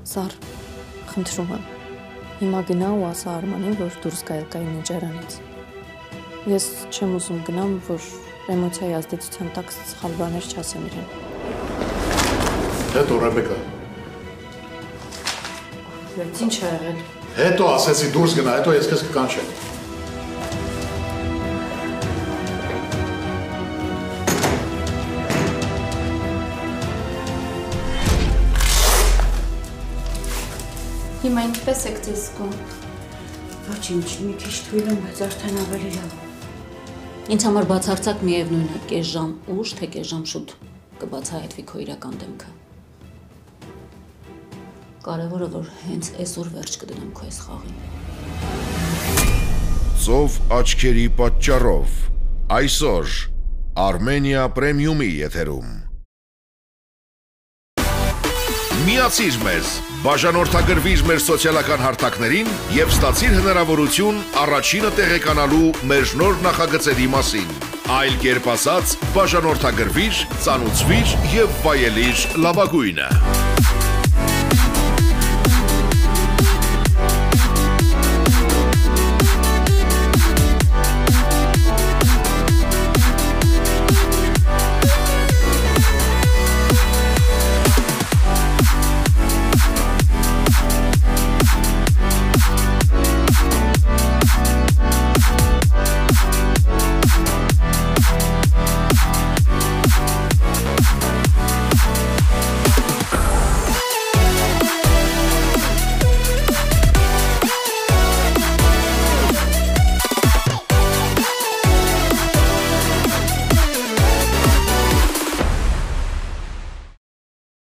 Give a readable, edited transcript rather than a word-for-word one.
Սար, խնդրում եմ, հիմա գնա ու ասա Արմանին, որ դուրս գա Էլկայի նիճարանից։ Ես չեմ ուզում գնամ, որ էմոցիայի ազդեցության տակ սխալ բաներ չասեմ իրեն։ Հետո Ռեբեկա։ Բայց ինչ ա եղել։ Հետո ասեցի դուրս գնա, հետո ես քեզ կկանչեմ։ Հիմա ինչպես եք ձեզ զգում։ Ոչինչ, մի քիչ թույլ եմ, բայց արդեն ավելի լավ։ Ինձ համար բացարձակ միևնույն է, կես ժամ ուշ, թե կես ժամ շուտ կբացահայտվի քո իրական դեմքը։ Կարևորը, որ հենց այսօր վերջ կդնեմ քո այս խաղին։ Ծով աչքերի պատճառով այսօր Armenia Premium-ի եթերում։ Միացիր մեզ, բաժանորդագրվիր մեր սոցիալական հարթակներին և ստացիր հնարավորություն առաջինը տեղեկանալու մեր նոր նախագծերի մասին։ Այլ կերպ ասած, բաժանորդագրվիր, ծանուցվիր և վայելիր լավագույնը։